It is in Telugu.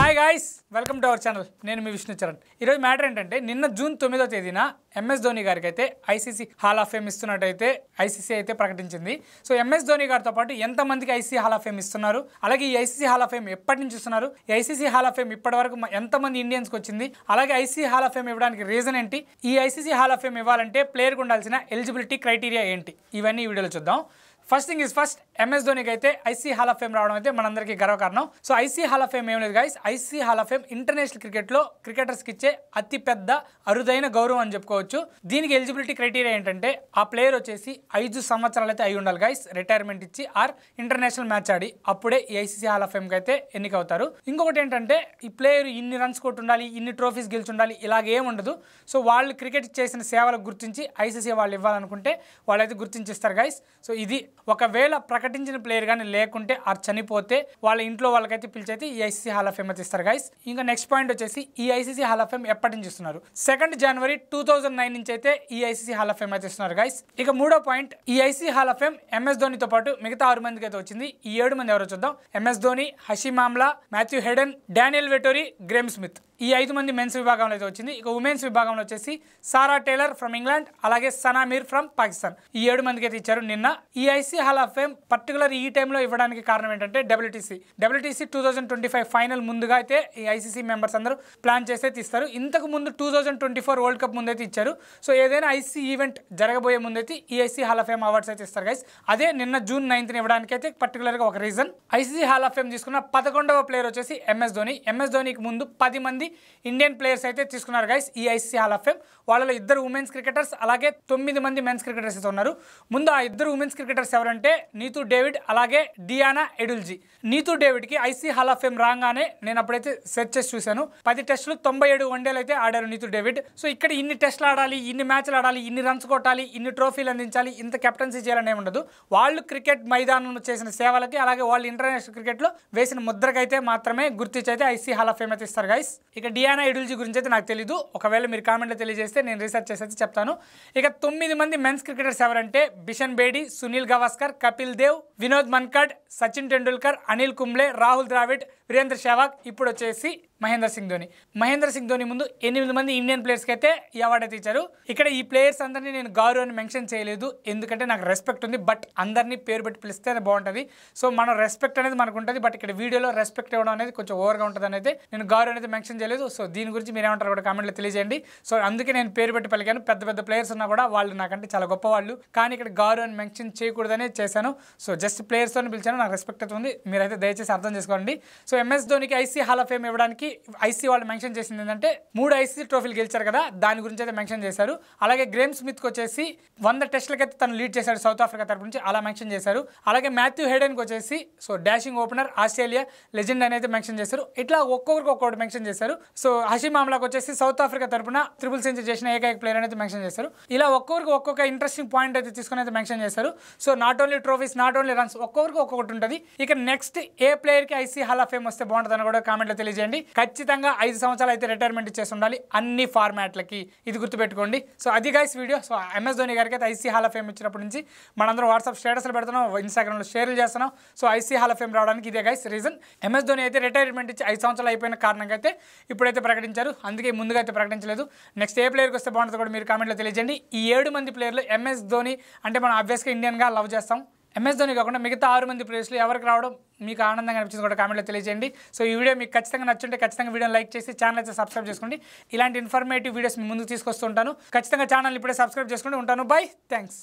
Hi guys, welcome to our channel. నేను మీ విష్ణు చరణ్. ఈరోజు మ్యాటర్ ఏంటంటే నిన్న జూన్ 9వ తేదీన ఎంఎస్ ధోని గారికి అయితే ఐసీసీ హాల్ ఆఫ్ ఫేమ్ ఇస్తున్నట్టయితే ఐసీసీ అయితే ప్రకటించింది. సో ఎంఎస్ ధోని గారితో పాటు ఎంతమందికి ఐసీసీ హాల్ ఆఫ్ ఫేమ్ ఇస్తున్నారు, అలాగే ఈ ఐసీసీ హాల్ ఆఫ్ ఫేమ్ ఎప్పటి నుంచి ఇస్తున్నారు, ఈ ఐసీసీ హాల్ ఆఫ్ ఫేమ్ ఇప్పటి వరకు ఎంతమంది ఇండియన్స్కి వచ్చింది, అలాగే ఐసీసీ హాల్ ఆఫ్ ఫేమ్ ఇవ్వడానికి రీజన్ ఏంటి, ఈ ఐసీసీ హాల్ ఆఫ్ ఫేమ్ ఇవ్వాలంటే ప్లేయర్కి ఉండాల్సిన ఎలిజిబిలిటీ క్రైటీరియా ఏంటి, ఇవన్నీ ఈ వీడియోలో చూద్దాం. First thing is first, MS ధోనికి అయితే ఐసీసీ హాల్ ఆఫ్ ఫేమ్ రావడం అయితే మనందరికీ గర్వకారణం. So ICC hall of fame ఏం లేదు guys, ICC hall of fame international క్రికెట్లో క్రికెటర్స్కి ఇచ్చే అతి పెద్ద అరుదైన గౌరవం అని చెప్పుకోవచ్చు. దీనికి ఎలిజిబిలిటీ క్రైటీరియా ఏంటంటే ఆ ప్లేయర్ వచ్చేసి 5 సంవత్సరాలు అయితే అయి ఉండాలి గైస్, రిటైర్మెంట్ ఇచ్చి ఆర్ ఇంటర్నేషనల్ మ్యాచ్ ఆడి, అప్పుడే ఈ ఐసీసీ హాల్ ఆఫ్ ఫేమ్కి అయితే ఎన్నికవుతారు. ఇంకొకటి ఏంటంటే ఈ ప్లేయర్ ఇన్ని రన్స్ కొట్టి ఉండాలి, ఇన్ని ట్రోఫీస్ గెలిచి ఉండాలి, ఇలాగేం ఉండదు. సో వాళ్ళు క్రికెట్ చేసిన సేవలకు గుర్తించి ఐసీసీ వాళ్ళు ఇవ్వాలనుకుంటే వాళ్ళైతే గుర్తించిస్తారు గైస్. సో ఇది ఒకవేళ ప్రకటించిన ప్లేయర్ కానీ లేకుంటే ఆ చనిపోతే వాళ్ళ ఇంట్లో వాళ్ళకైతే పిలిచైతే ఈ ఐసీసీ హాల్ ఆఫ్ ఫేమ్ అయితే ఇస్తారు గైస్. ఇంకా నెక్స్ట్ పాయింట్ వచ్చేసి ఈ ఐసీసీ హాల్ ఆఫ్ ఫేమ్ ఎప్పటి నుంచి ఇస్తున్నారు, 2 జనవరి 2009 నుంచి అయితే ఈ ఐసీసీ హాల్ ఆఫ్ ఫేమ్ అయితే ఇస్తున్నారు గైస్. ఇక మూడో పాయింట్, ఈ ICC hall of fame MS ధోనితో పాటు మిగతా 6 మందికి అయితే వచ్చింది. ఈ 7 మంది ఎవరో చూద్దాం. MS Dhoni, Hashim Amla, Matthew Hayden, Daniel Vettori, Graeme Smith, ఈ 5 మంది మెన్స్ విభాగంలో అయితే వచ్చింది. ఇక ఉమెన్స్ విభాగంలో వచ్చేసి సారా టేలర్ ఫ్రమ్ ఇంగ్లాండ్, అలాగే సనా మీర్ ఫ్రమ్ పాకిస్తాన్, ఈ 7 మందికి అయితే ఇచ్చారు నిన్న. ఈ ICC hall of fame particular ఈ టైంలో ఇవ్వడానికి కారణం ఏంటంటే డబ్ల్యూటీసీ 2025 ఫైనల్ ముందుగా అయితే ఈ ఐసీసీ మెంబర్స్ అందరూ ప్లాన్ చేసి అయితే ఇస్తారు. ఇంతకు ముందు 2024 వరల్డ్ కప్ ముందైతే ఇచ్చారు. సో ఏదైనా ఐసీసీ ఈవెంట్ జరగబోయే ముందైతే ఈ ICC hall of fame awards అయితే ఇస్తారు గైస్. అదే నిన్న జూన్ 9th ఇవ్వడానికి అయితే పర్టికులర్గా ఒక reason. ICC hall of fame తీసుకున్న 11వ ప్లేయర్ వచ్చేసి ఎంఎస్ ధోని. ఎంఎస్ ధోనికి ముందు 10 మంది ఇండియన్ ప్లేయర్స్ అయితే తీసుకున్నారు గైస్ ఈ ఐసీసీ హాల్ ఆఫ్ ఫేమ్. వాళ్ళలో 2 ఉమెన్స్ క్రికెటర్స్, అలాగే 9 మంది మెన్స్ క్రికెటర్స్ అయితే ఉన్నారు. ముందు ఆ 2 ఉమెన్స్ క్రికెటర్స్ ఎవరంటే నీతూ డేవిడ్, అలాగే డియానా ఎడుల్జీ. నీతూ డేవిడ్కి ఐసీసీ హాల్ ఆఫ్ ఫేమ్ రాగానే నేను అప్పుడైతే సెర్చ్ చేసి చూశాను. 10 టెస్టులు 97 వన్డేలు అయితే ఆడారు నీతూ డేవిడ్. సో ఇక్కడ ఇన్ని టెస్టులు ఆడాలి, ఇన్ని మ్యాచ్లు ఆడాలి, ఇన్ని రన్స్ కొట్టాలి, ఇన్ని ట్రోఫీలు అందించాలి, ఇంత కెప్టెన్సీ చేయాలని ఏమి ఉండదు. వాళ్ళు క్రికెట్ మైదానంలో చేసిన సేవలకి, అలాగే వాళ్ళు ఇంటర్నేషనల్ క్రికెట్లో వేసిన ముద్రకైతే మాత్రమే గుర్తించి అయితే ఐసీసీ హాల్ ఆఫ్ ఫేమ్ అయితే ఇస్తారు గైస్. ఇక డియానా ఎడుల్జీ గురించి అయితే నాకు తెలీదు, ఒకవేళ మీరు కామెంట్లో తెలియజేస్తే నేను రీసెర్చ్ చేసి అయితే చెప్తాను. ఇక 9 మంది మెన్స్ క్రికెటర్స్ ఎవరంటే బిషన్ బేడి, సునీల్ గవాస్కర్, కపిల్ దేవ్, వినోద్ మన్కడ్, సచిన్ టెండూల్కర్, అనిల్ కుంబ్లే, రాహుల్ ద్రావిడ్, వీరేంద్ర సెహ్వాగ్, ఇప్పుడు వచ్చేసి మహేంద్ర సింగ్ ధోని. మహేంద్ర సింగ్ ధోని ముందు 8 మంది ఇండియన్ ప్లేయర్స్కి అయితే ఈ అవార్డు అయితే ఇచ్చారు. ఇక్కడ ఈ ప్లేయర్స్ అందరినీ నేను గారు అని మెన్షన్ చేయలేదు, ఎందుకంటే నాకు రెస్పెక్ట్ ఉంది. బట్ అందరినీ పేరు పెట్టి పిలిస్తే బాగుంటుంది. సో మన రెస్పెక్ట్ అనేది మనకు ఉంటుంది. బట్ ఇక్కడ వీడియోలో రెస్పెక్ట్ ఇవ్వడం అనేది కొంచెం ఓవర్గా ఉంటుంది అనేది నేను గారు అనేది మెన్షన్ చేయలేదు. సో దీని గురించి మీరు ఏమంటారు కూడా కామెంట్లో తెలియజేయండి. సో అందుకే నేను పేరు పెట్టి పలికాను. పెద్ద పెద్ద ప్లేయర్స్ ఉన్నా కూడా వాళ్ళు నాకంటే చాలా గొప్ప వాళ్ళు, కానీ ఇక్కడ గారు అని మెన్షన్ చేయకూడదనే చేశాను. సో జస్ట్ ప్లేయర్స్తో పిలిచాను, నాకు రెస్పెక్ట్ అయితే ఉంది. మీరైతే దయచేసి అర్థం చేసుకోండి. సో ఎంఎస్ ధోనికి ఐసీసీ హాల్ ఆఫ్ ఫేమ్ ఇవ్వడానికి ఐసీసీ వాళ్ళు మెన్షన్ చేసింది ఏంటంటే 3 ఐసీసీ ట్రోఫీలు గెలిచారు కదా, దాని గురించి అయితే మెన్షన్ చేశారు. అలాగే గ్రేమ్ స్మిత్కి వచ్చేసి 100 టెస్టులకైతే తను లీడ్ చేశాడు సౌత్ ఆఫ్రికా తరపు నుంచి, అలా మెన్షన్ చేశారు. అలాగే మాథ్యూ హెడెన్కి వచ్చేసి so dashing opener, Australia legend అనేది మెన్షన్ చేశారు. ఇట్లా ఒక్కొక్కరికి ఒక్కొక్కటి మెన్షన్ చేశారు. సో హషీమ్ ఆమ్లాకి వచ్చేసి సౌత్ ఆఫ్రికా తరపున 3 సెంచరీ చేసిన ఏకైక ప్లేయర్ అనేది మెన్షన్ చేశారు. ఇలా ఒక్కొక్కరికి ఒక్కొక్క ఇంట్రెస్టింగ్ పాయింట్ అయితే తీసుకుని అయితే మెన్షన్ చేశారు. So not only trophies, not only runs, ఒక్కొక్కరికి ఒక్కొక్కటి ఉంటుంది. ఇక నెక్స్ట్ ఏ ప్లేయర్కి ఐసీసీ హాల్ ఆఫ్ ఫేమ్ వస్తే బాగుంటుందని కూడా కామెంట్లో తెలియజేయండి. ఖచ్చితంగా 5 సంవత్సరాలు అయితే రిటైర్మెంట్ ఇచ్చేసి ఉండాలి అన్ని ఫార్మాట్లకి, ఇది గుర్తుపెట్టుకోండి. సో అది guys video. So MS Dhoni గారికి అయితే ఐసీసీ హాల్ ఆఫ్ ఫేమ్ ఇచ్చినప్పటి నుంచి మనందరం వాట్సాప్ స్టేటస్లు పెడుతున్నాం, ఇన్స్టాగ్రామ్లో షేర్లు చేస్తున్నాం. So ICC hall of fame రావడానికి ఇదే గైస్ రీజన్. ఎంఎస్ ధోని అయితే రిటైర్మెంట్ ఇచ్చి 5 సంవత్సరాలు అయిపోయిన కారణంగా అయితే ఇప్పుడైతే ప్రకటించారు, అందుకే ముందుగా అయితే ప్రకటించలేదు. నెక్స్ట్ ఏ ప్లేయర్కి వస్తే బాగుంటుందో కూడా మీరు కామెంట్లో తెలియజేయండి. ఈ 7 మంది ప్లేయర్లు ఎంఎస్ ధోని అంటే మనం ఆబ్వియస్గా ఇండియన్గా లవ్ చేస్తాం. ఎంఎస్ ధోని కాకుండా మిగతా 6 మంది ప్లేయర్స్లో ఎవరికి రావడం మీకు ఆనందంగా అనిపించింది కూడా కామెంట్లో తెలియజేయండి. సో ఈ వీడియో మీకు ఖచ్చితంగా నచ్చుంటే ఖచ్చితంగా వీడియోని లైక్ చేసి ఛానల్ అయితే సబ్స్క్రైబ్ చేసుకోండి. ఇలాంటి ఇన్ఫర్మేటివ్ వీడియోస్ మీ ముందుకు తీసుకొస్తూ ఉంటాను. ఖచ్చితంగా ఛానల్ ఇప్పుడే సబ్స్క్రైబ్ చేసుకోండి. ఉంటాను, బై, థ్యాంక్స్.